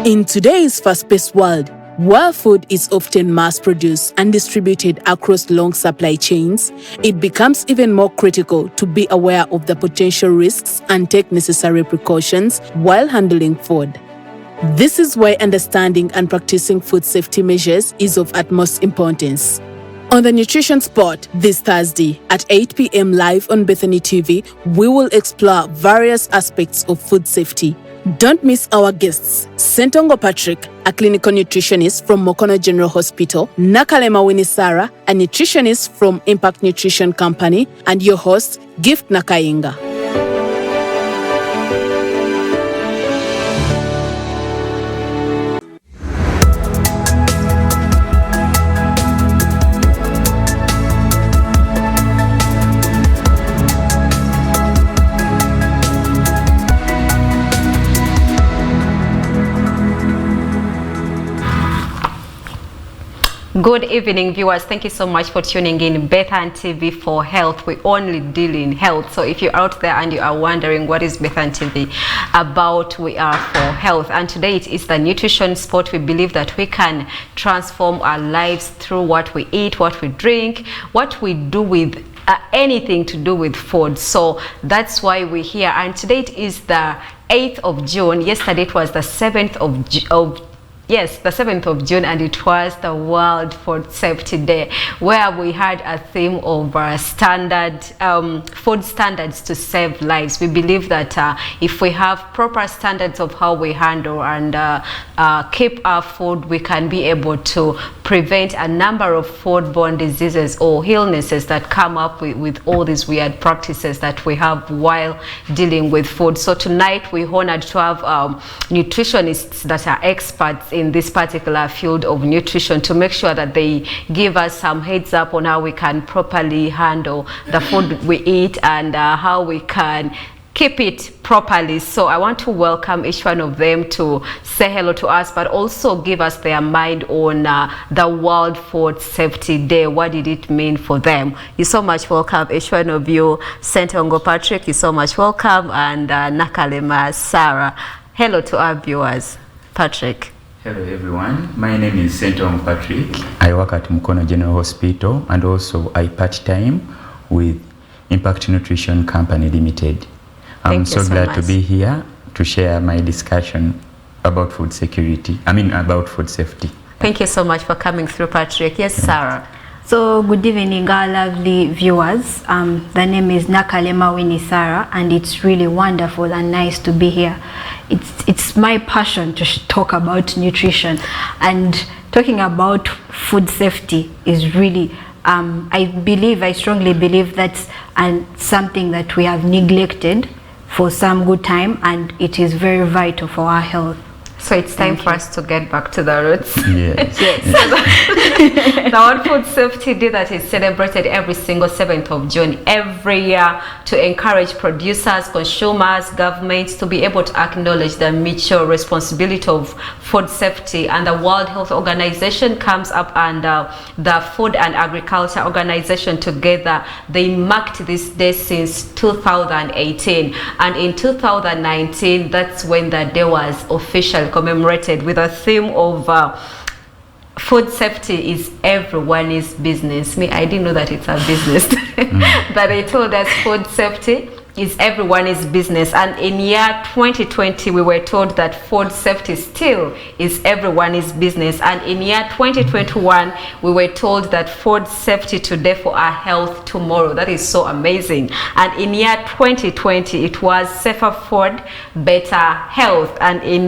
In today's fast-paced world, where food is often mass-produced and distributed across long supply chains, it becomes even more critical to be aware of the potential risks and take necessary precautions while handling food. This is why understanding and practicing food safety measures is of utmost importance. On the Nutrition Spot this Thursday at 8 p.m. live on Bethany TV, we will explore various aspects of food safety. Don't miss our guests, Sentongo Patrick, a clinical nutritionist from Mukono General Hospital, Nakalema Winnie Sarah, a nutritionist from Impact Nutrition Company, and your host, Gift Nakayinga. Good evening, viewers. Thank you so much for tuning in Bethan TV for Health. We only deal in health. So if you're out there and you are wondering what is Bethan TV about, we are for health. And today it is the Nutrition Spot. We believe that we can transform our lives through what we eat, what we drink, what we do with anything to do with food. So that's why we're here. And today it is the 8th of June. Yesterday it was the 7th of June. Yes, the 7th of June, and it was the World Food Safety Day, where we had a theme of food standards to save lives. We believe that if we have proper standards of how we handle and keep our food, we can be able to prevent a number of foodborne diseases or illnesses that come up with all these weird practices that we have while dealing with food. So tonight we're honored to have nutritionists that are experts in this particular field of nutrition to make sure that they give us some heads up on how we can properly handle the food we eat and how we can keep it properly. So I want to welcome each one of them to say hello to us, but also give us their mind on the World Food Safety Day. What did it mean for them? You're so much welcome, each one of you. Sentongo Patrick, you're so much welcome, and Nakalema Sarah. Hello to our viewers. Patrick. Hello everyone, my name is Sentongo Patrick. I work at Mukono General Hospital and also I part-time with Impact Nutrition Company Limited. I'm so glad to be here to share my discussion about food security, about food safety. Thank you so much for coming through, Patrick. Yes, Sarah. So good evening, our lovely viewers. The name is Nakalema Winnie Sarah, and it's really wonderful and nice to be here. It's my passion to talk about nutrition, and talking about food safety is really I strongly believe that's something that we have neglected for some good time, and it is very vital for our health. So it's time for us to get back to the roots. Yes. Yes. The World Food Safety Day that is celebrated every single 7th of June every year to encourage producers, consumers, governments to be able to acknowledge the mutual responsibility of food safety. And the World Health Organization comes up, and the Food and Agriculture Organization together, they marked this day since 2018. And in 2019, that's when the day was officially commemorated with a theme of food safety is everyone's business. I didn't know that it's a business. But they told us food safety is everyone's business, and in year 2020 we were told that food safety still is everyone's business, and in year 2021 we were told that food safety today for our health tomorrow. That is so amazing. And in year 2020 it was safer food, better health, and in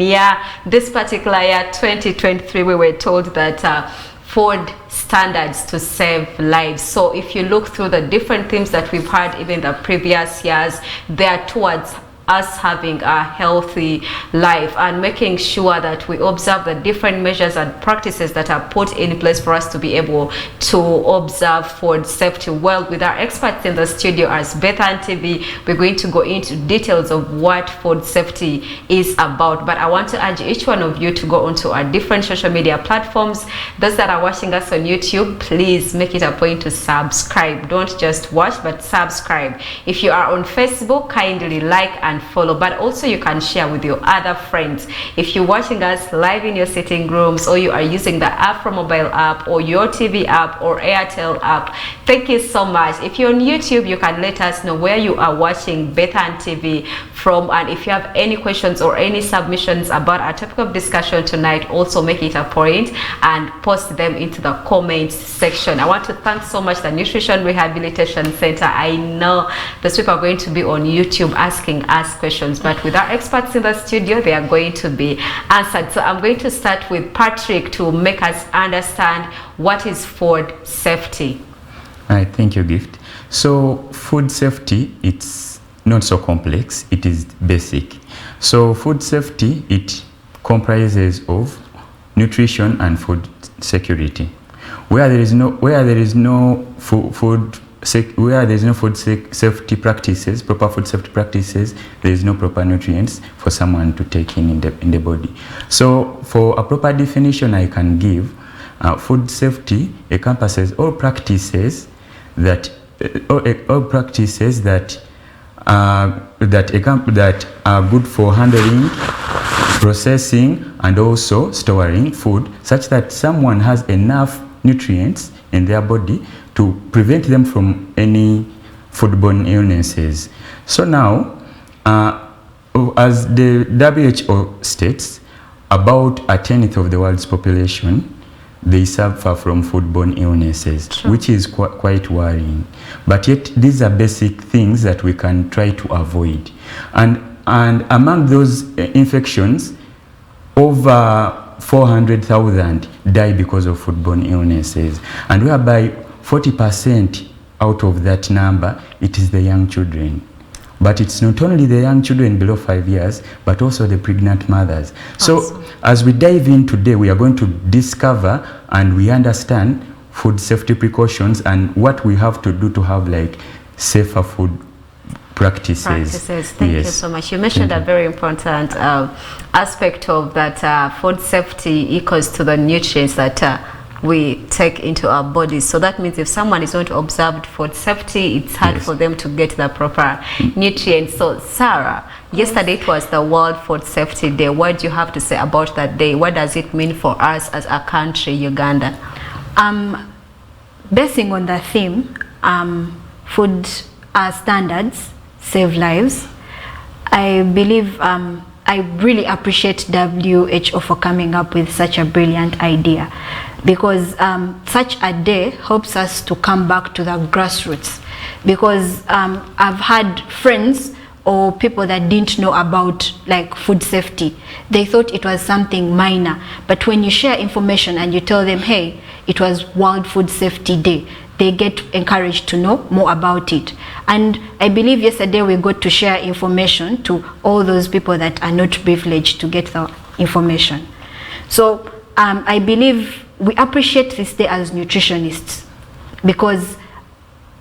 this particular year 2023 we were told that food standards to save lives. So if you look through the different themes that we've had even the previous years, they are towards us having a healthy life and making sure that we observe the different measures and practices that are put in place for us to be able to observe food safety. Well, with our experts in the studio as Bethan TV, we're going to go into details of what food safety is about. But I want to urge each one of you to go onto our different social media platforms. Those that are watching us on YouTube, please make it a point to subscribe. Don't just watch, but subscribe. If you are on Facebook, kindly like and can follow, but also you can share with your other friends. If you're watching us live in your sitting rooms, or you are using the AfroMobile app or your TV app or Airtel app, thank you so much. If you're on YouTube, you can let us know where you are watching Bethan TV from, and if you have any questions or any submissions about our topic of discussion tonight, also make it a point and post them into the comments section. I want to thank so much the Nutrition Rehabilitation Center. I know those people are going to be on YouTube asking us questions, but with our experts in the studio, they are going to be answered. So I'm going to start with Patrick to make us understand what is food safety. All right, thank you, Gift. So food safety, it's not so complex, it is basic. So food safety, it comprises of nutrition and food security. Where there is no food safety practices, proper food safety practices, there is no proper nutrients for someone to take in the body. So for a proper definition I can give, food safety encompasses all practices that are good for handling, processing, and also storing food, such that someone has enough nutrients in their body to prevent them from any foodborne illnesses. So now, as the WHO states, about a tenth of the world's population, they suffer from foodborne illnesses, True. Which is quite worrying. But yet, these are basic things that we can try to avoid. And among those infections, over 400,000 die because of foodborne illnesses, and whereby 40% out of that number, it is the young children. But it's not only the young children below 5 years, but also the pregnant mothers. Awesome. So as we dive in today, we are going to discover and we understand food safety precautions and what we have to do to have like safer food practices. Thank you so much. You mentioned a very important aspect of that food safety equals to the nutrients that we take into our bodies. So that means if someone is not observed food safety, it's hard for them to get the proper nutrients. So Sarah, yesterday it was the World Food Safety Day. What do you have to say about that day? What does it mean for us as a country, Uganda? Basing on the theme, food standards save lives, I believe I really appreciate WHO for coming up with such a brilliant idea, because such a day helps us to come back to the grassroots, because I've had friends or people that didn't know about like food safety. They thought it was something minor, but when you share information and you tell them, hey, it was World Food Safety Day, they get encouraged to know more about it. And I believe yesterday we got to share information to all those people that are not privileged to get the information. So I believe we appreciate this day as nutritionists, because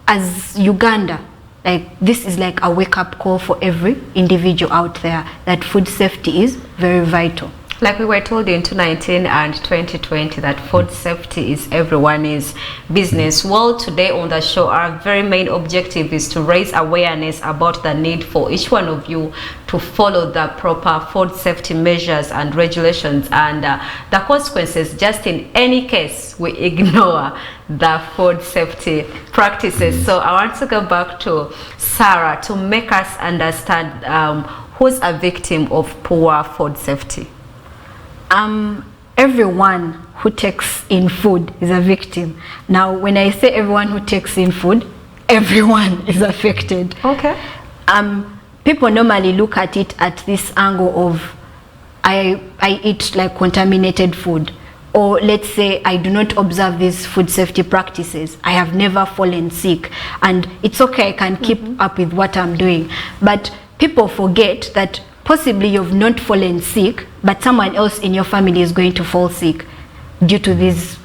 as Uganda, like this is like a wake-up call for every individual out there that food safety is very vital. Like we were told in 2019 and 2020 that food safety is everyone's business. Well, today on the show, our very main objective is to raise awareness about the need for each one of you to follow the proper food safety measures and regulations and the consequences just in any case we ignore the food safety practices. So I want to go back to Sarah to make us understand who's a victim of poor food safety. Everyone who takes in food is a victim. Now, when I say everyone who takes in food, everyone is affected. Okay. People normally look at it at this angle of I eat like contaminated food, or let's say I do not observe these food safety practices. I have never fallen sick, and it's okay, I can keep up with what I'm doing. But people forget that possibly you've not fallen sick, but someone else in your family is going to fall sick due to this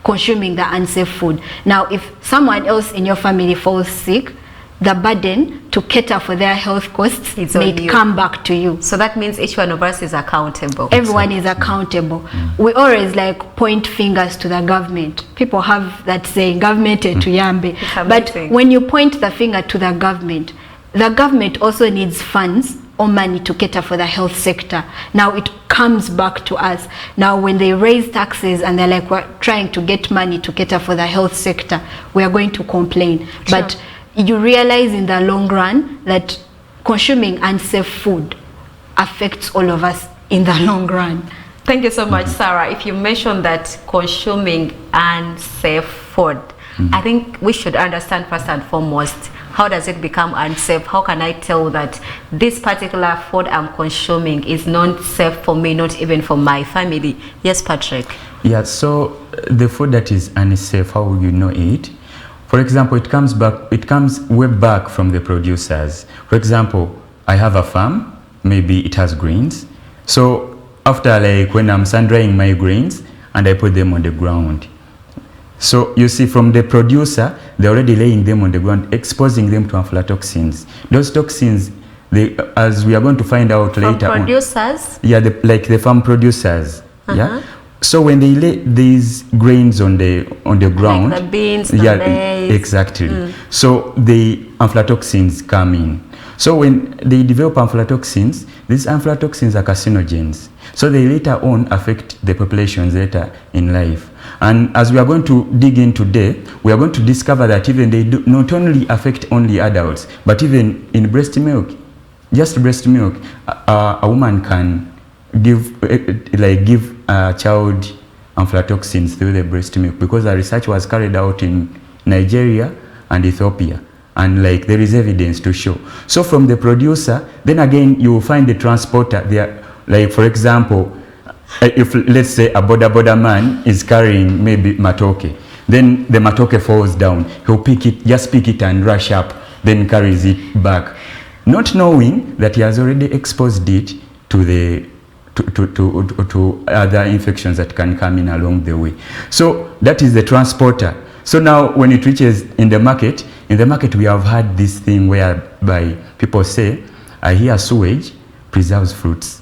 consuming the unsafe food. Now, if someone else in your family falls sick, the burden to cater for their health costs may come back to you. So that means each one of us is accountable. Everyone is accountable. We always like point fingers to the government. People have that saying, government to yambe. But when you point the finger to the government, the government also needs funds or money to cater for the health sector. Now it comes back to us. Now when they raise taxes and they're like, we're trying to get money to cater for the health sector, we are going to complain. Sure. But you realize in the long run that consuming unsafe food affects all of us in the long run. Thank you so much, Sarah. If you mentioned that consuming unsafe food, I think we should understand first and foremost, how does it become unsafe? How can I tell that this particular food I'm consuming is not safe for me, not even for my family? Yes, Patrick. Yeah, so the food that is unsafe, how will you know it? For example, it comes way back from the producers. For example, I have a farm, maybe it has grains. So after, like, when I'm sun drying my grains and I put them on the ground, so you see, from the producer, they're already laying them on the ground, exposing them to aflatoxins. Those toxins, they, as we are going to find out From later producers? Yeah, like the farm producers. Yeah. So when they lay these grains on the ground, like the beans, the yeah, maize. exactly. So the aflatoxins come in. So when they develop aflatoxins, these aflatoxins are carcinogens. So they later on affect the populations later in life. And as we are going to dig in today, we are going to discover that even they do not only affect only adults, but even in breast milk, just breast milk, a woman can give a child aflatoxins through the breast milk, because the research was carried out in Nigeria and Ethiopia. And like there is evidence to show. So from the producer, then again you will find the transporter there. Like for example, if let's say a boda man is carrying maybe matoke, then the matoke falls down. He'll just pick it and rush up, then carries it back, not knowing that he has already exposed it to the to other infections that can come in along the way. So that is the transporter. So now when it reaches in the market we have had this thing whereby people say, I hear sewage preserves fruits.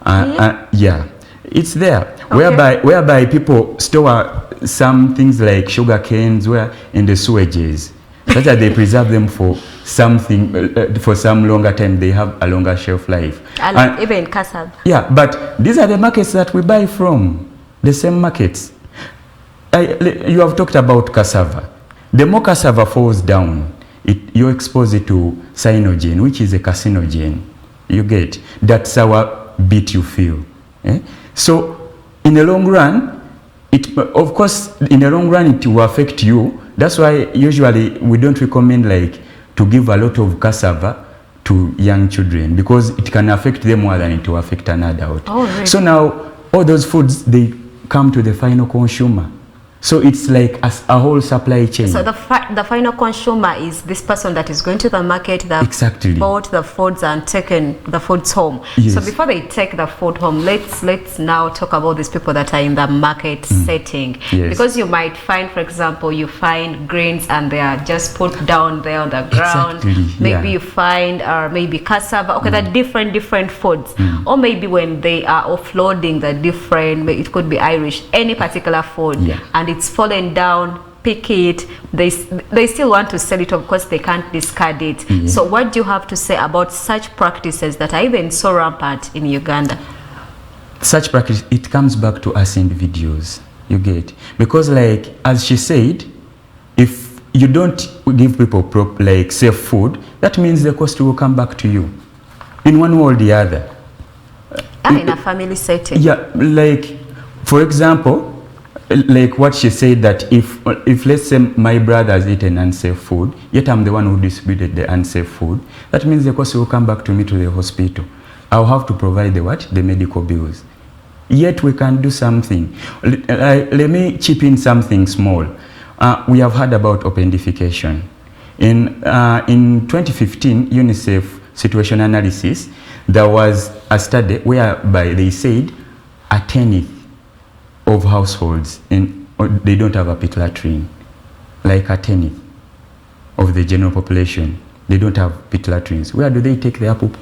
Yeah, it's there. Okay. Whereby people store some things like sugar canes where in the sewages, such that they preserve them for something for some longer time. They have a longer shelf life. And even cassava. Yeah, but these are the markets that we buy from. The same markets. You have talked about cassava. The more cassava falls down, you expose it to cyanogen, which is a carcinogen. You get that's our beat you feel. So in the long run, of course, in the long run it will affect you. That's why usually we don't recommend like to give a lot of cassava to young children, because it can affect them more than it will affect an adult. Oh, really? So now all those foods, they come to the final consumer. So it's like a whole supply chain. So the final consumer is this person that is going to the market that exactly bought the foods and taken the foods home. Yes. So before they take the food home, let's now talk about these people that are in the market setting. Yes. Because you might find, for example, you find grains and they are just put down there on the ground. Exactly. Maybe yeah. you find maybe cassava. Okay, they're different foods. Or maybe when they are offloading the different, it could be Irish, any particular food, and it's fallen down, pick it, they still want to sell it. Of course they can't discard it. So what do you have to say about such practices that are even so rampant in Uganda? Such practice, it comes back to us individuals, you get, because like as she said, if you don't give people like safe food, that means the cost will come back to you in one way or the other. In a family setting. Yeah, like for example, like what she said, that if let's say my brother has eaten unsafe food, yet I'm the one who distributed the unsafe food, that means the cost will come back to me to the hospital. I'll have to provide the medical bills. Yet we can do something. Let me chip in something small. We have heard about opendification. In 2015 UNICEF situation analysis, there was a study whereby they said a tenth of households they don't have a pit latrine. Like a tenth of the general population, they don't have pit latrines. Where do they take their poop?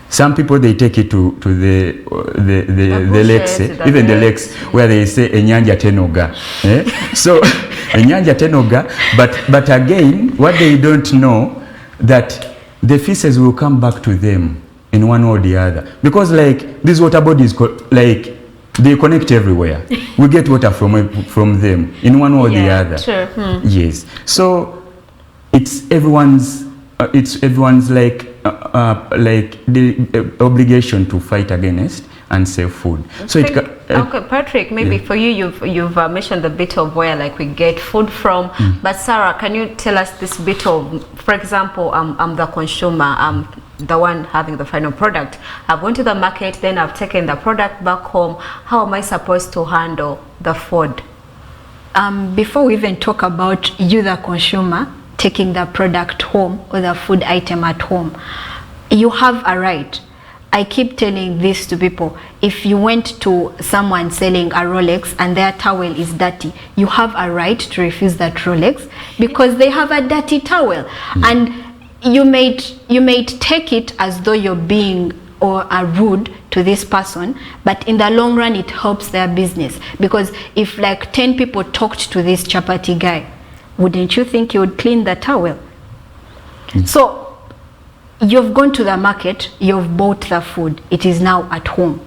Some people, they take it to the lakes, even the lakes where they say enyanja tenoga. So enyanja tenoga, but again, what they don't know, that the feces will come back to them in one or the other, because like these water bodies like they connect everywhere. We get water from them in one or the other. True. Yes, so it's everyone's like the obligation to fight against unsafe food. So okay, Patrick, maybe for you, you've mentioned the bit of where like we get food from, but Sarah, can you tell us this bit of, for example, I'm the consumer, the one having the final product. I've gone to the market, then I've taken the product back home. How am I supposed to handle the food? Before we even talk about you, the consumer, taking the product home or the food item at home, you have a right. I keep telling this to people. If you went to someone selling a Rolex and their towel is dirty, you have a right to refuse that Rolex because they have a dirty towel. And you may take it as though you're being or are rude to this person, but in the long run it helps their business, because if like 10 people talked to this chapati guy, wouldn't you think he would clean the towel? So you've gone to the market, you've bought the food, it is now at home.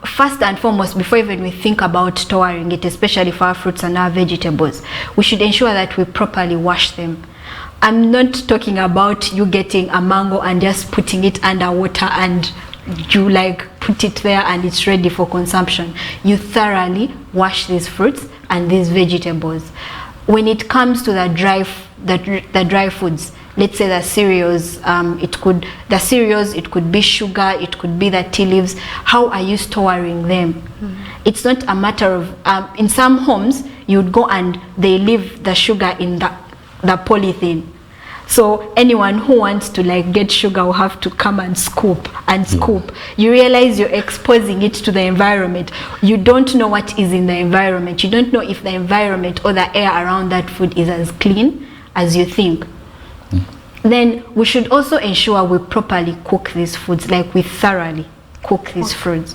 First and foremost, before even we think about storing it, especially for our fruits and our vegetables, we should ensure that we properly wash them. I'm not talking about you getting a mango and just putting it under water and you like put it there and it's ready for consumption. You thoroughly wash these fruits and these vegetables. When it comes to the dry foods, let's say the cereals, it could be sugar, it could be the tea leaves. How are you storing them? It's not a matter of, in some homes, you'd go and they leave the sugar in the polythene. So anyone who wants to like get sugar will have to come and scoop and scoop. You realize you're exposing it to the environment. You don't know what is in the environment. You don't know if the environment or the air around that food is as clean as you think. Then we should also ensure we properly cook these foods, like we thoroughly cook these foods.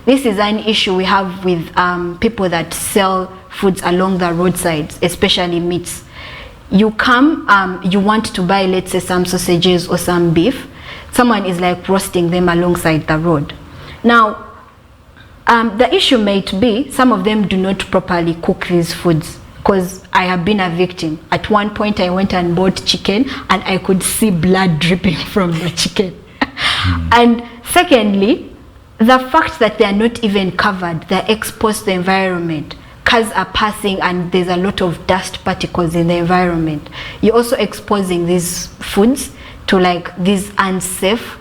This is an issue we have with people that sell foods along the roadsides, especially meats. You come, you want to buy, let's say, some sausages or some beef. Someone is like roasting them alongside the road. Now, the issue might be some of them do not properly cook these foods, because I have been a victim. At one point, I went and bought chicken and I could see blood dripping from the chicken. And secondly, the fact that they are not even covered, they're exposed to the environment. Cars are passing and there's a lot of dust particles in the environment. You're also exposing these foods to like these unsafe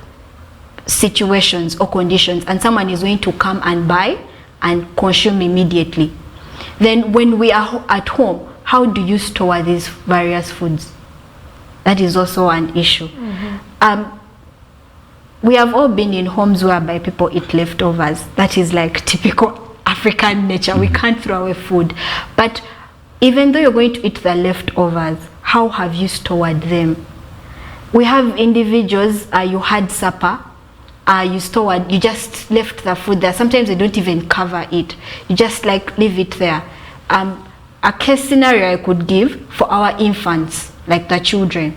situations or conditions, and someone is going to come and buy and consume immediately. Then when we are at home, how do you store these various foods? That is also an issue. We have all been in homes whereby people eat leftovers. That is like typical African nature. We can't throw away food. But even though you're going to eat the leftovers, how have you stored them? We have individuals, you had supper, you just left the food there. Sometimes they don't even cover it. You just like leave it there. A case scenario I could give for our infants, like the children.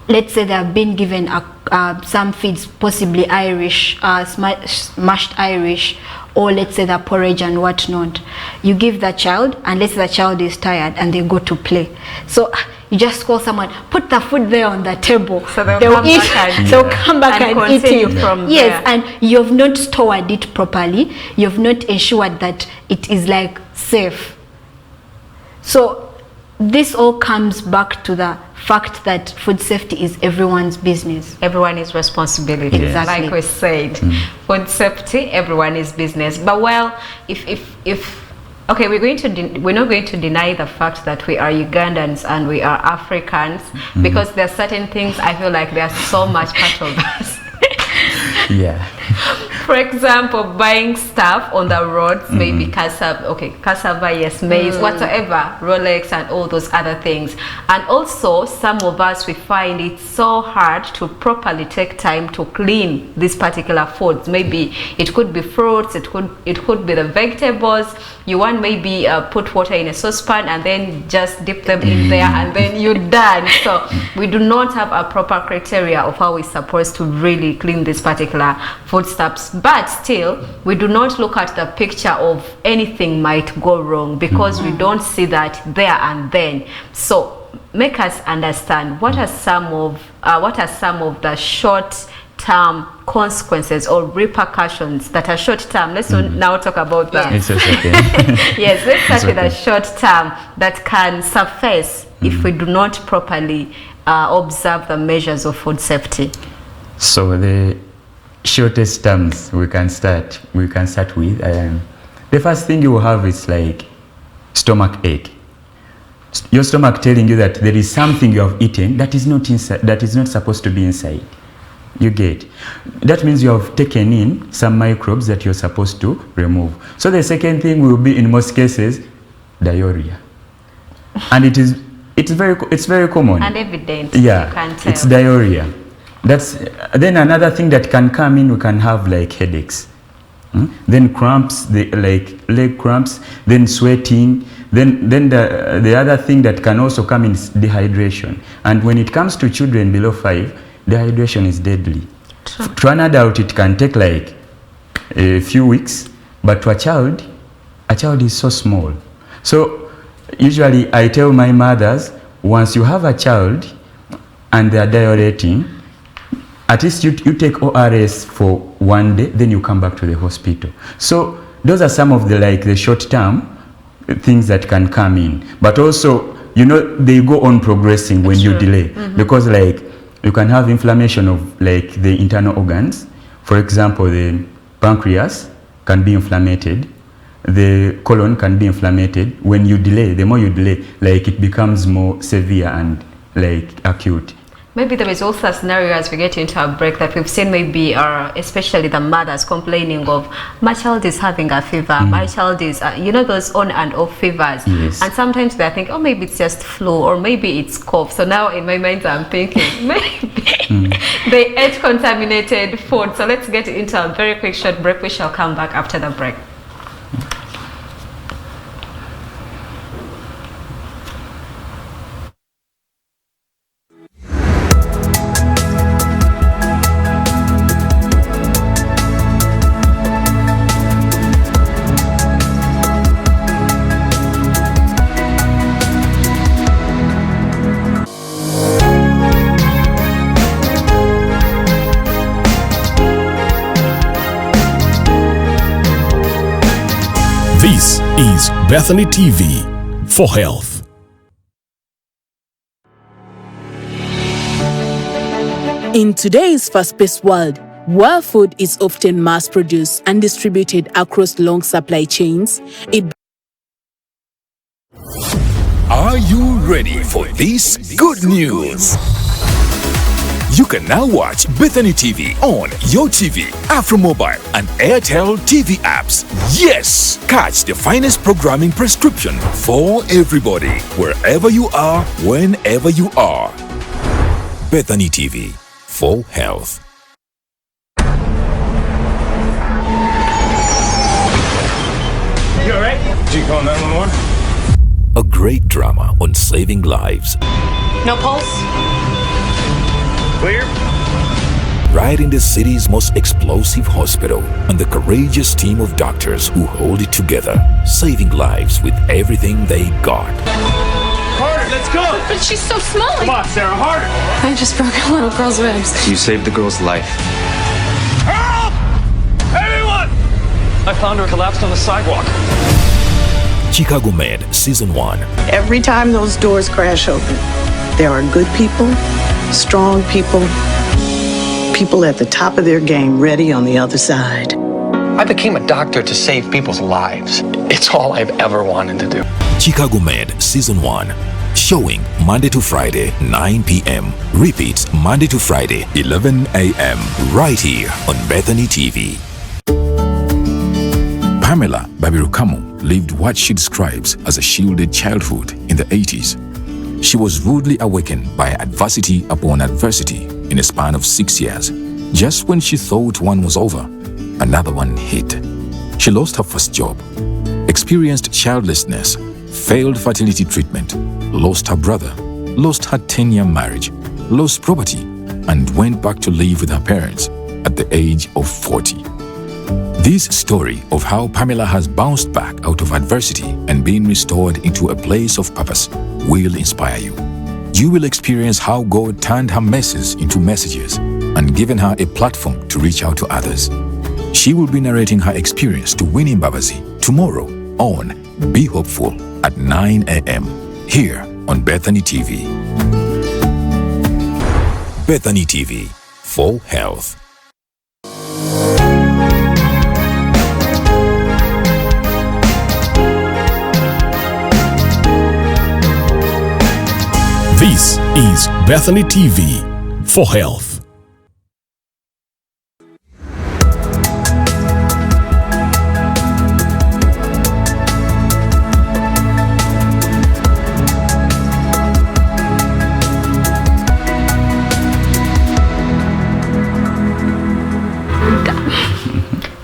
Let's say they have been given some feeds, possibly Irish, mashed Irish, or let's say the porridge and whatnot. You give the child, and let's say the child is tired and they go to play. So you just call someone, put the food there on the table. So they'll come back and eat it from yes, there. And you've not stored it properly. You've not ensured that it is like safe. So this all comes back to the fact that food safety is everyone's business. Everyone is responsibility. Exactly. Like we said, food safety, everyone is business. But well, if okay, we're not going to deny the fact that we are Ugandans and we are Africans, because there are certain things I feel like they are so much part of us. For example, buying stuff on the roads, maybe cassava, yes, maize, whatsoever, Rolex and all those other things. And also, some of us, we find it so hard to properly take time to clean these particular foods. Maybe it could be fruits, it could be the vegetables. You want maybe put water in a saucepan and then just dip them in there and then you're done. So we do not have a proper criteria of how we're supposed to really clean this particular foodstuffs. But still, we do not look at the picture of anything might go wrong because we don't see that there and then. So make us understand what are some of the short-term consequences or repercussions that are short-term. Let's now talk about that. It's okay. Yes, let's start with a short-term that can surface if we do not properly observe the measures of food safety. So the shortest terms we can start with. The first thing you will have is like stomach ache. Your stomach telling you that there is something you have eaten that is not inside, that is not supposed to be inside. You get. That means you have taken in some microbes that you're supposed to remove. So the second thing will be, in most cases, diarrhea. And it's very common. And evident. Yeah, you can tell. it's diarrhea. Then another thing that can come in, we can have like headaches. Then cramps, like leg cramps, then sweating. Then the other thing that can also come in is dehydration. And when it comes to children below 5, dehydration is deadly. True. To an adult, it can take like a few weeks, but to a child is so small. So usually I tell my mothers, once you have a child and they are diureting, at least you take ORS for 1 day, then you come back to the hospital. So those are some of the short-term things that can come in. But also, they go on progressing when you delay. Because you can have inflammation of the internal organs. For example, the pancreas can be inflamed. The colon can be inflamed. When you delay, the more you delay, it becomes more severe and acute. Maybe there is also a scenario as we get into our break that we've seen, maybe especially the mothers complaining of, my child is having a fever, my child is, those on and off fevers. Yes. And sometimes they think, oh, maybe it's just flu or maybe it's cough. So now in my mind I'm thinking, maybe they ate contaminated food. So let's get into a very quick short break. We shall come back after the break. This is Bethany TV for health. In today's fast-paced world, where food is often mass-produced and distributed across long supply chains, Are you ready for this good news? You can now watch Bethany TV on YoTV, AfroMobile, and Airtel TV apps. Yes! Catch the finest programming prescription for everybody, wherever you are, whenever you are. Bethany TV for health. You alright? Did you call 911? A great drama on saving lives. No pulse? Clear? Right in the city's most explosive hospital, and the courageous team of doctors who hold it together, saving lives with everything they got. Harder, let's go! But she's so small. Come on, Sarah, harder! I just broke a little girl's ribs. You saved the girl's life. Help! Anyone! I found her collapsed on the sidewalk. Chicago Med Season 1. Every time those doors crash open, there are good people, strong people, people at the top of their game ready on the other side. I became a doctor to save people's lives. It's all I've ever wanted to do. Chicago Med Season 1. Showing Monday to Friday, 9 p.m. Repeats Monday to Friday, 11 a.m. Right here on Bethany TV. Pamela Babirukamo lived what she describes as a shielded childhood in the 80s. She was rudely awakened by adversity upon adversity in a span of 6 years. Just when she thought one was over, another one hit. She lost her first job, experienced childlessness, failed fertility treatment, lost her brother, lost her 10-year marriage, lost property, and went back to live with her parents at the age of 40. This story of how Pamela has bounced back out of adversity and been restored into a place of purpose will inspire you. You will experience how God turned her messes into messages and given her a platform to reach out to others. She will be narrating her experience to Winnie Mbabazi tomorrow on Be Hopeful at 9 a.m. here on Bethany TV. Bethany TV, for health. This is Bethany TV, for health.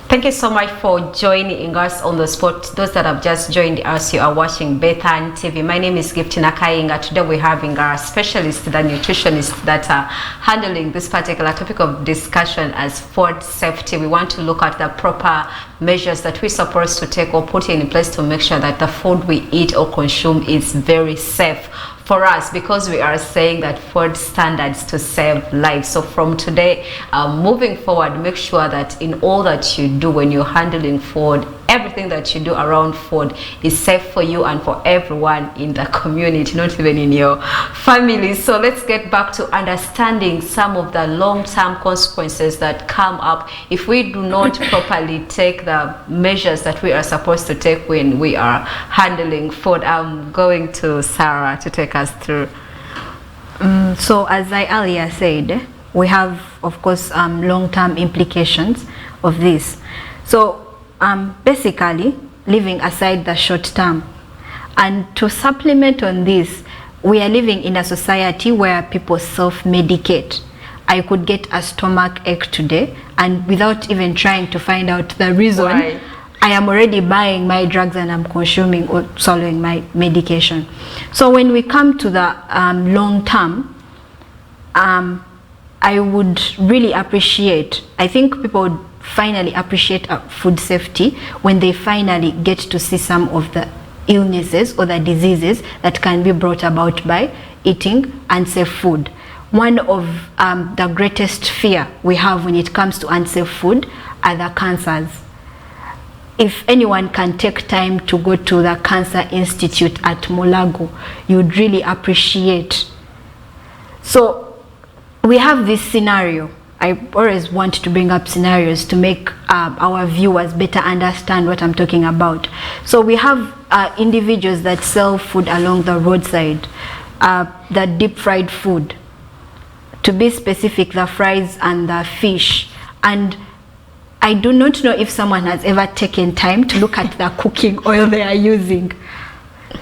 Thank you so much for joining us on the spot. Those that have just joined us, you are watching Bethany TV. My name is Giftina Kayinga. Today we're having our specialist, the nutritionist that are handling this particular topic of discussion as food safety. We want to look at the proper measures that we're supposed to take or put in place to make sure that the food we eat or consume is very safe for us, because we are saying that food standards to save lives. So from today moving forward, make sure that in all that you do when you're handling food, everything that you do around food is safe for you and for everyone in the community, not even in your family. So let's get back to understanding some of the long-term consequences that come up if we do not properly take the measures that we are supposed to take when we are handling food. I'm going to Sarah to take us through. So as I earlier said, we have, of course, long-term implications of this. So basically, leaving aside the short term, and to supplement on this, we are living in a society where people self-medicate. I could get a stomach ache today, and without even trying to find out the reason, Why? I am already buying my drugs and I'm consuming or swallowing my medication. So when we come to the long term, I would really appreciate, I think people would finally appreciate food safety when they finally get to see some of the illnesses or the diseases that can be brought about by eating unsafe food. One of the greatest fear we have when it comes to unsafe food are the cancers. If anyone can take time to go to the Cancer Institute at Mulago, you'd really appreciate. So we have this scenario. I always want to bring up scenarios to make our viewers better understand what I'm talking about. So we have individuals that sell food along the roadside, the deep fried food, to be specific, the fries and the fish. And I do not know if someone has ever taken time to look at the cooking oil they are using.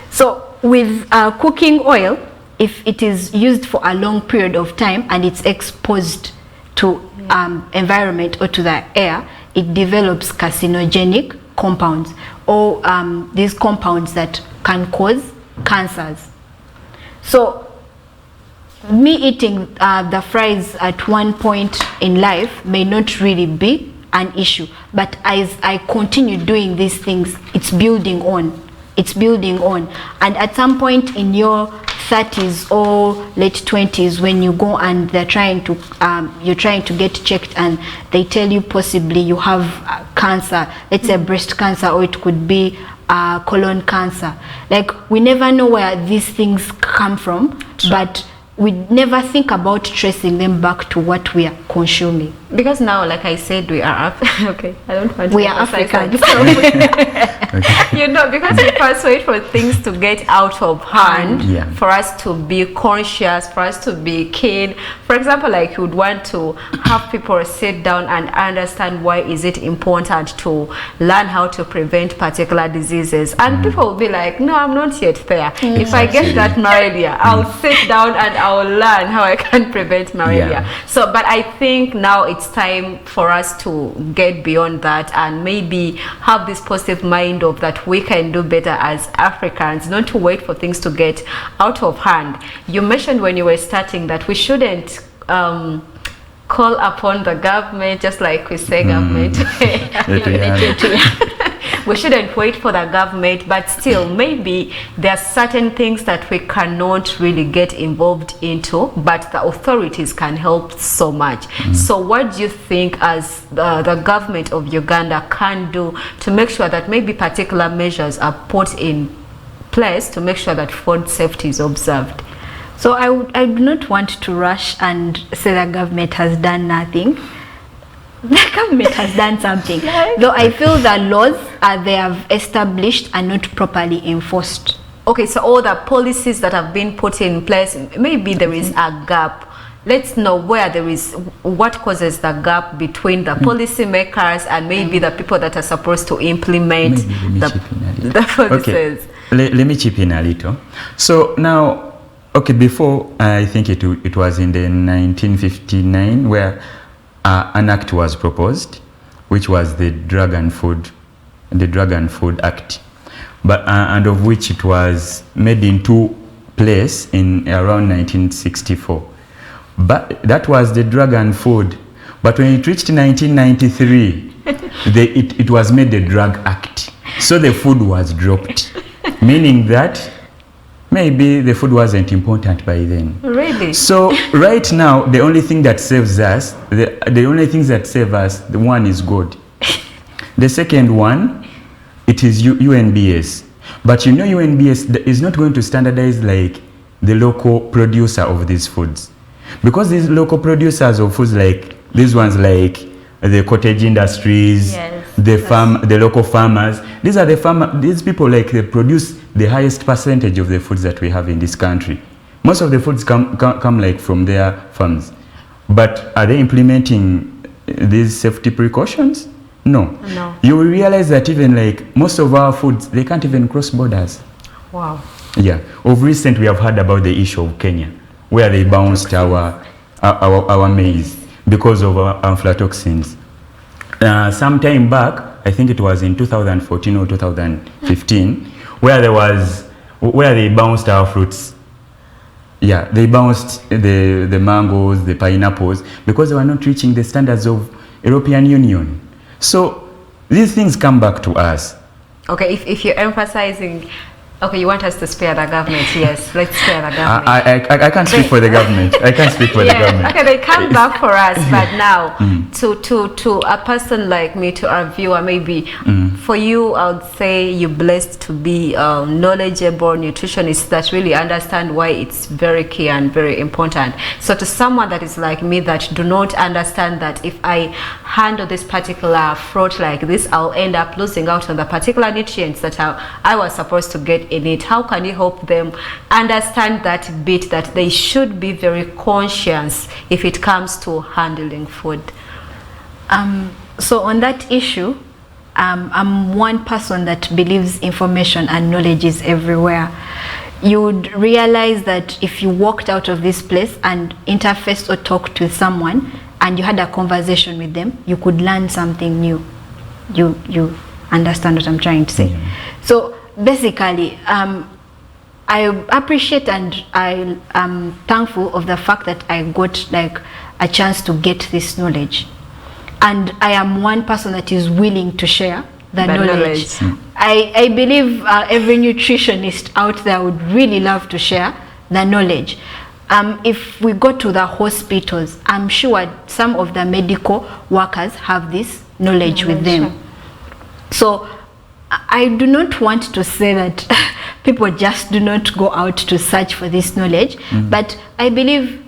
So with cooking oil, if it is used for a long period of time and it's exposed to environment or to the air, it develops carcinogenic compounds, or these compounds that can cause cancers. So me eating the fries at one point in life may not really be an issue, but as I continue doing these things, it's building on, and at some point in your 30s or late 20s, when you go and they're trying to you're trying to get checked and they tell you possibly you have cancer, let's say breast cancer, or it could be colon cancer. Like, we never know where these things come from, but we never think about tracing them back to what we are consuming. Because now, like I said, we are okay. I don't want to. We are Africans. You know, because we first wait for things to get out of hand, for us to be conscious, for us to be keen. For example, like you would want to have people sit down and understand why is it important to learn how to prevent particular diseases. And people will be like, no, I'm not yet there. If I get that malaria, I'll sit down and I'll learn how I can prevent malaria. So, but I think now it's time for us to get beyond that and maybe have this positive mind of that we can do better as Africans, not to wait for things to get out of hand. You mentioned when you were starting that we shouldn't call upon the government, just like we say government. We shouldn't wait for the government, but still maybe there are certain things that we cannot really get involved into, but the authorities can help so much. So what do you think as the government of Uganda can do to make sure that maybe particular measures are put in place to make sure that food safety is observed? So I do not want to rush and say the government has done nothing. The government has done something, though I feel the laws they have established are not properly enforced. Okay, so all the policies that have been put in place, maybe there is a gap. Let's know where there is, what causes the gap between the policy makers and maybe the people that are supposed to implement the policies. Okay. Let me chip in a little. So now, okay, before I think it was in the 1959 where an act was proposed, which was the Drug and Food Act, but and of which it was made into place in around 1964. But that was the Drug and Food. But when it reached 1993, it was made the Drug Act. So the food was dropped, meaning that maybe the food wasn't important by then. Really? So right now, the only thing that saves us, the only things that save us, the one is God. The second one, it is UNBS. But you know UNBS is not going to standardize like the local producer of these foods. Because these local producers of foods like these ones like the cottage industries, the local farmers, these people like they produce the highest percentage of the foods that we have in this country. Most of the foods come like from their farms. But are they implementing these safety precautions? No. You will realize that even like most of our foods, they can't even cross borders. Wow. Yeah. Of recent, we have heard about the issue of Kenya, where they bounced our maize because of aflatoxins. Some time back, I think it was in 2014 or 2015, where they bounced our fruits. Yeah, they bounced the mangoes, the pineapples, because they were not reaching the standards of European Union. So these things come back to us. Okay, if you're emphasizing, okay, you want us to spare the government, yes, let's spare the government. I can't speak for the government. I can't speak for the government. Okay, they come back for us, but now to a person like me, to our viewer, maybe for you, I would say you're blessed to be knowledgeable nutritionists that really understand why it's very key and very important. So to someone that is like me that do not understand that if I handle this particular fruit like this, I'll end up losing out on the particular nutrients that I was supposed to get in it. How can you help them understand that bit that they should be very conscious if it comes to handling food? So on that issue, I'm one person that believes information and knowledge is everywhere. You would realize that if you walked out of this place and interfaced or talked to someone and you had a conversation with them, you could learn something new. You understand what I'm trying to say? So basically, I appreciate and I am thankful of the fact that I got like a chance to get this knowledge. And I am one person that is willing to share the knowledge. I believe every nutritionist out there would really love to share the knowledge. If we go to the hospitals, I'm sure some of the medical workers have this knowledge with them. So I do not want to say that people just do not go out to search for this knowledge, but I believe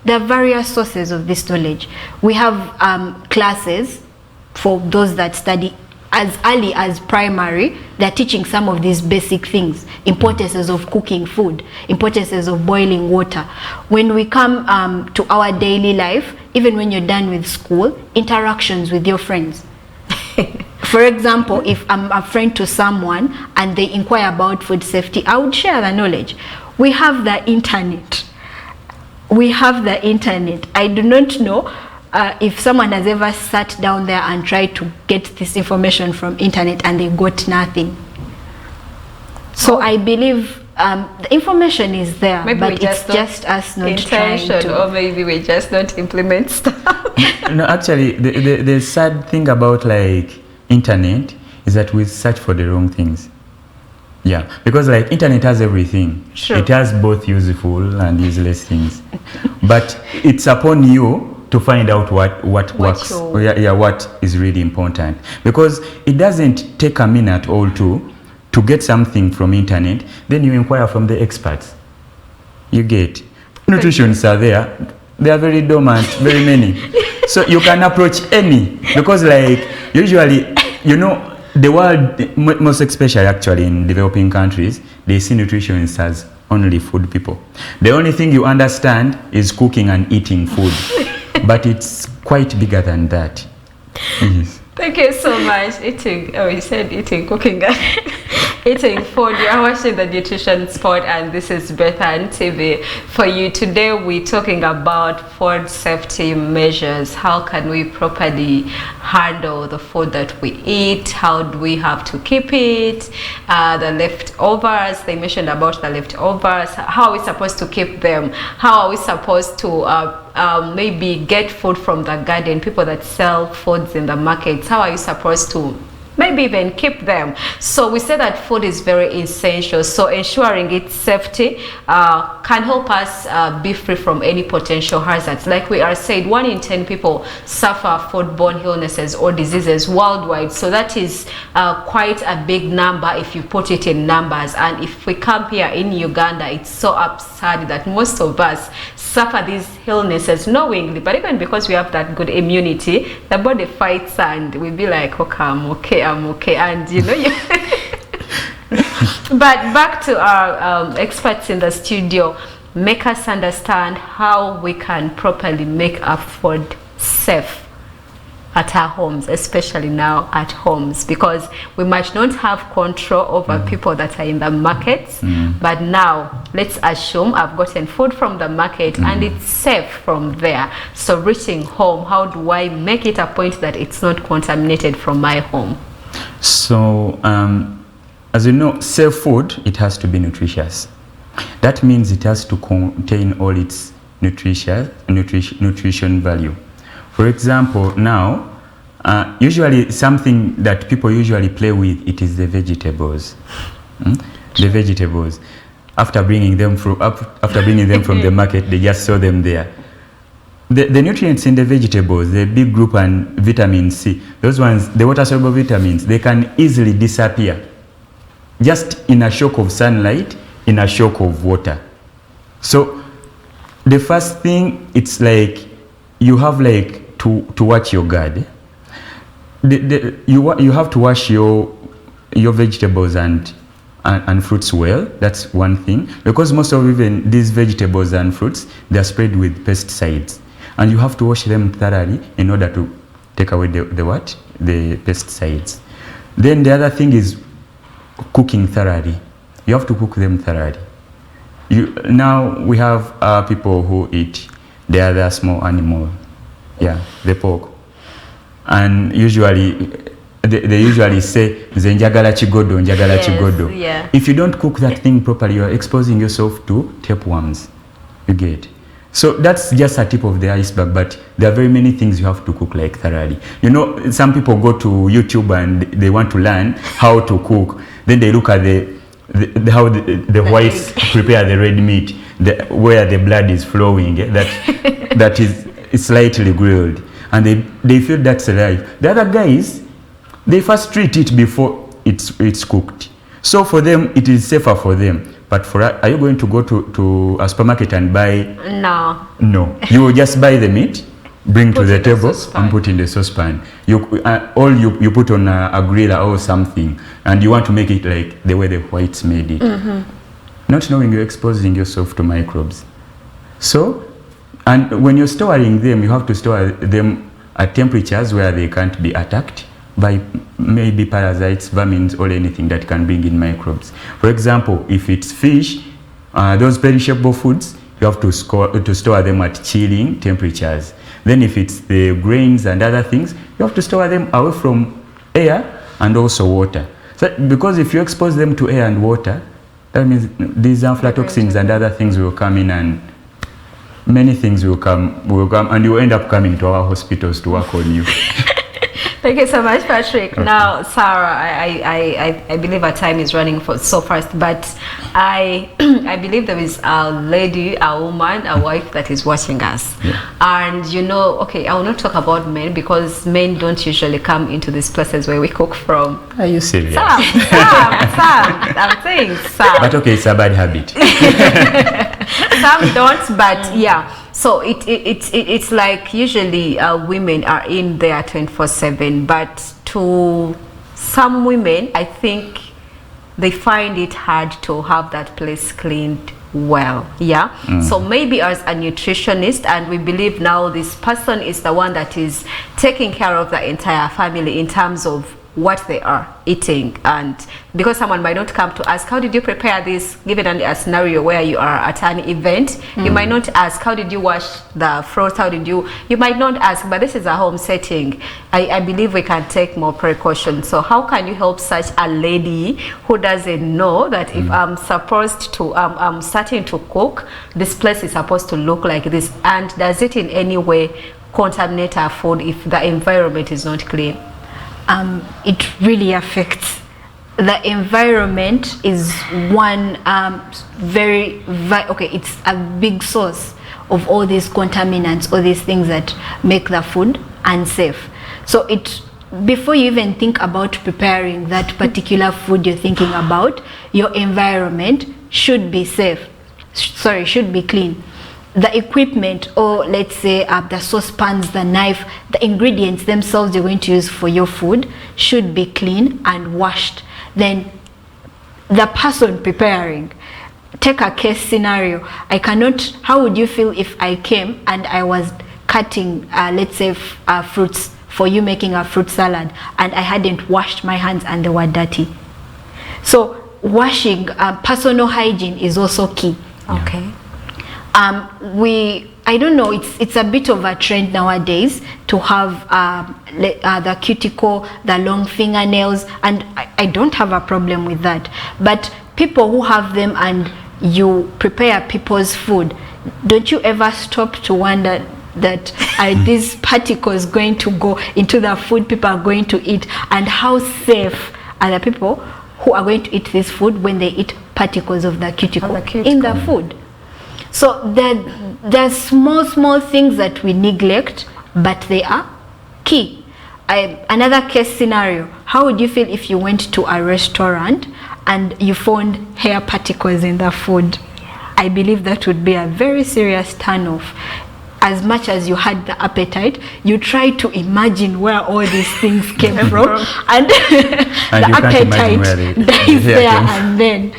there are various sources of this knowledge. We have classes for those that study as early as primary. They're teaching some of these basic things, importances of cooking food, importances of boiling water. When we come to our daily life, even when you're done with school, interactions with your friends. For example, if I'm a friend to someone and they inquire about food safety, I would share the knowledge. We have the internet. I do not know if someone has ever sat down there and tried to get this information from internet and they got nothing. So I believe the information is there, maybe but it's just us not trying to. Or maybe we just don't implement stuff. No, actually, the sad thing about like internet is that we search for the wrong things. Yeah, because like internet has everything. Sure. It has both useful and useless things. But it's upon you to find out what works. What is really important. Because it doesn't take a minute or two to get something from internet, then you inquire from the experts. You get. Nutritions are there. They are very dormant, very many. So you can approach any, because like usually, you know, the world, most especially actually in developing countries, they see nutritionists as only food people. The only thing you understand is cooking and eating food, but it's quite bigger than that. Yes. Thank you so much. You said eating, cooking, eating food. You are watching the Nutrition Spot, and this is Bethan TV. For you today, we're talking about food safety measures. How can we properly handle the food that we eat? How do we have to keep it? The leftovers, they mentioned about the leftovers. How are we supposed to keep them? How are we supposed to maybe get food from the garden, people that sell foods in the markets? How are you supposed to maybe even keep them? So we say that food is very essential, so ensuring its safety can help us be free from any potential hazards. Like we are said, 1 in 10 people suffer foodborne illnesses or diseases worldwide, so that is quite a big number if you put it in numbers. And if we come here in Uganda, it's so absurd that most of us suffer these illnesses knowingly, but even because we have that good immunity, the body fights and we be like, okay, I'm okay, and you know. But back to our experts in the studio, make us understand how we can properly make our food safe at our homes, especially now at homes, because we might not have control over people that are in the markets, but now let's assume I've gotten food from the market and it's safe from there. So reaching home, how do I make it a point that it's not contaminated from my home? So as you know, safe food, it has to be nutritious. That means it has to contain all its nutrition value. For example, now, usually something that people usually play with, it is the vegetables. The vegetables. After bringing them from the market, they just sell them there. The nutrients in the vegetables, the big group and vitamin C, those ones, the water-soluble vitamins, they can easily disappear just in a shock of sunlight, in a shock of water. So the first thing, it's like you have like to watch your garden. You have to wash your vegetables and fruits well. That's one thing, because most of even these vegetables and fruits, they are sprayed with pesticides, and you have to wash them thoroughly in order to take away the pesticides. Then the other thing is cooking thoroughly. You have to cook them thoroughly. Now we have people who eat the other small animal, the pork, and usually they usually say njagala chigodo, njagala chigodo. Yeah. If you don't cook that thing properly, you are exposing yourself to tapeworms. You get. So that's just a tip of the iceberg, but there are very many things you have to cook like thoroughly. You know, some people go to YouTube and they want to learn how to cook. Then they look at how the whites prepare the red meat, where the blood is flowing, that is slightly grilled, and they feel that's alive. The other guys, they first treat it before it's cooked. So for them, it is safer for them. But are you going to go to a supermarket and buy? No. No. You will just buy the meat, bring to the table, and put in the saucepan. You put on a griller or something, and you want to make it like the way the whites made it. Not knowing you're exposing yourself to microbes. So, and when you're storing them, you have to store them at temperatures where they can't be attacked by maybe parasites, vermins, or anything that can bring in microbes. For example, if it's fish, those perishable foods, you have to store them at chilling temperatures. Then if it's the grains and other things, you have to store them away from air and also water. So, because if you expose them to air and water, that means these aflatoxins and other things will come in, and many things will come, and you will end up coming to our hospitals to work on you. Thank you so much, Patrick. Now, Sarah, I believe our time is running so fast, but I believe there is a lady, a woman, a wife that is watching us. And you know, okay, I will not talk about men because men don't usually come into these places where we cook from. Are you serious? Some. I'm saying some. But okay, it's a bad habit. Some don't, but yeah. So it's like usually women are in there 24/7, but to some women, I think they find it hard to have that place cleaned well. Yeah. So maybe as a nutritionist, and we believe now this person is the one that is taking care of the entire family in terms of what they are eating. And because someone might not come to ask, how did you prepare this, given a scenario where you are at an event, you might not ask, how did you wash the fruit, how did you might not ask, but this is a home setting. I believe we can take more precautions. So how can you help such a lady who doesn't know that if I'm supposed to, I'm starting to cook, this place is supposed to look like this, and does it in any way contaminate her food if the environment is not clean? It really affects. The environment is one it's a big source of all these contaminants, all these things that make the food unsafe. So before you even think about preparing that particular food you're thinking about, your environment should be should be clean. The equipment, or let's say the saucepans, the knife, the ingredients themselves you're going to use for your food should be clean and washed. Then the person preparing, take a case scenario. How would you feel if I came and I was cutting, let's say fruits for you making a fruit salad, and I hadn't washed my hands and they were dirty? So washing, personal hygiene is also key. Okay. I don't know, it's a bit of a trend nowadays to have the cuticle, the long fingernails, and I don't have a problem with that. But people who have them and you prepare people's food, don't you ever stop to wonder that are these particles going to go into the food people are going to eat, and how safe are the people who are going to eat this food when they eat particles of the cuticle in the food? So there's small things that we neglect, but they are key. Another case scenario, how would you feel if you went to a restaurant and you found hair particles in the food? I believe that would be a very serious turn-off. As much as you had the appetite, you try to imagine where all these things came from, and the appetite dies there and then.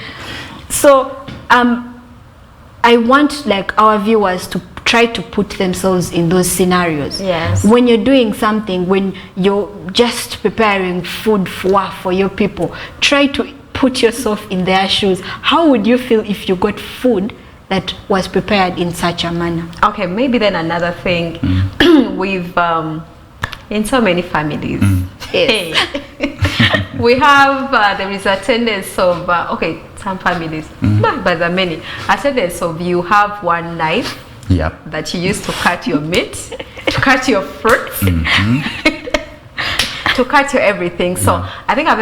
So I want our viewers to try to put themselves in those scenarios. Yes. When you're doing something, when you're just preparing food for your people, try to put yourself in their shoes. How would you feel if you got food that was prepared in such a manner? Okay, maybe then another thing, we've in so many families, we have there is a tendency of some families, but there are many, a tendency of you have one knife that you use to cut your meat, to cut your fruits, to cut your everything. So I think I've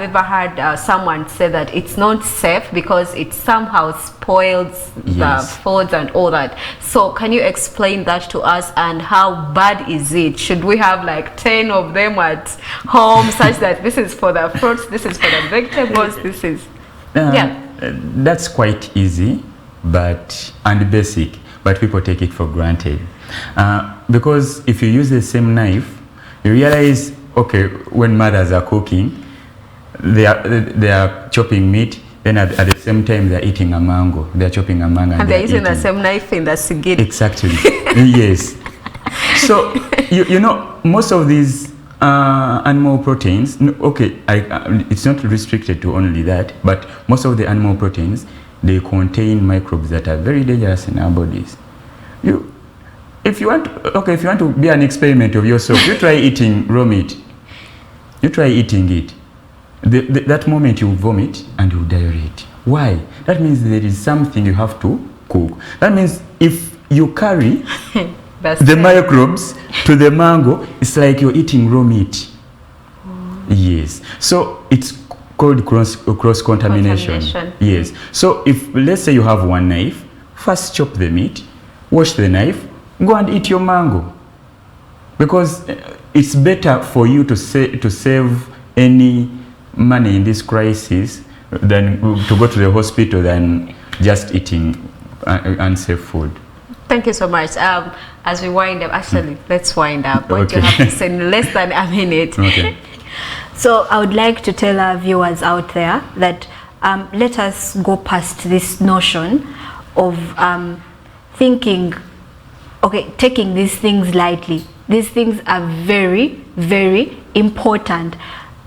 ever heard someone say that it's not safe because it somehow spoils the foods and all that. So can you explain that to us, and how bad is it? Should we have 10 of them at home, such that this is for the fruits, this is for the vegetables, this is that's quite easy, and basic, but people take it for granted. Because if you use the same knife, you realize, okay, when mothers are cooking, they are chopping meat, then at the same time they're eating a mango. They're chopping a mango and they're using the same knife in the sigiri. Exactly. Yes. So you know, most of these animal proteins, okay, it's not restricted to only that, but most of the animal proteins, they contain microbes that are very dangerous in our bodies. If you want to be an experiment of yourself, you try eating raw meat. You try eating it. That moment you vomit and you diarrhea. Why? That means there is something you have to cook. That means if you carry the microbes to the mango, it's like you're eating raw meat. Yes. So it's called cross-contamination. Yes. So if, let's say you have one knife, first chop the meat, wash the knife, go and eat your mango. Because it's better for you to save any money in this crisis than to go to the hospital than just eating unsafe food. Thank you so much. As we wind up, actually, let's wind up. What do you have to say in less than a minute? Okay. So I would like to tell our viewers out there that let us go past this notion of taking these things lightly. These things are very, very important.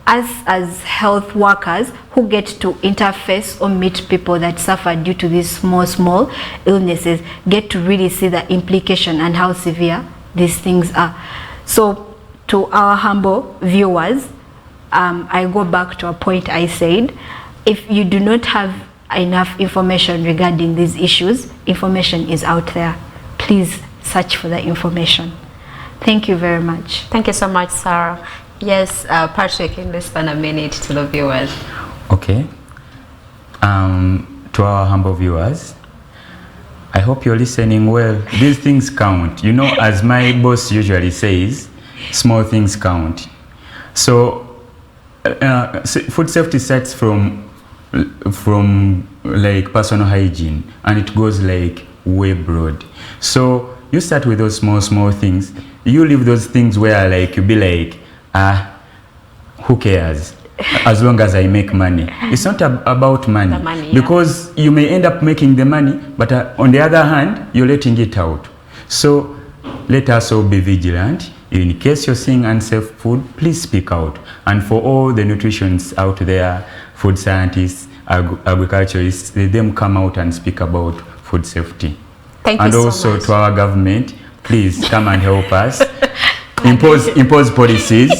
Us as health workers who get to interface or meet people that suffer due to these small illnesses get to really see the implication and how severe these things are. So to our humble viewers, I go back to a point I said, if you do not have enough information regarding these issues, information is out there. Please search for the information. Thank you very much. Thank you so much, Sarah. Yes, Patrick, in less than a minute to the viewers. Okay. To our humble viewers, I hope you're listening well. These things count. You know, as my boss usually says, small things count. So, food safety starts from like personal hygiene, and it goes like way broad. So you start with those small things. You leave those things where like you be like, who cares? As long as I make money. It's not about money. The money, yeah. Because you may end up making the money, but on the other hand, you're letting it out. So let us all be vigilant. In case you're seeing unsafe food, please speak out. And for all the nutritionists out there, food scientists, agriculturists, let them come out and speak about food safety. Thank you so much. And also to our government, please come and help us. impose policies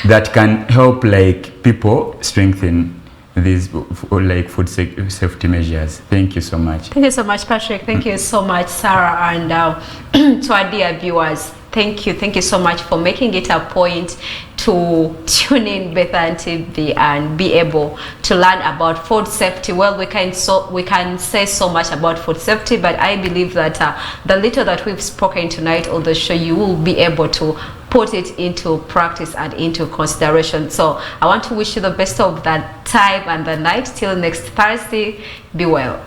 that can help like people strengthen these like food safety measures. Thank you so much. Thank you so much, Patrick. Thank you so much, Sarah, and to our dear viewers, thank you so much for making it a point to tune in Bethan TV and be able to learn about food safety. Well, we can say so much about food safety, but I believe that the little that we've spoken tonight on the show, you will be able to put it into practice and into consideration. So I want to wish you the best of that time and the night. Till next Thursday, be well.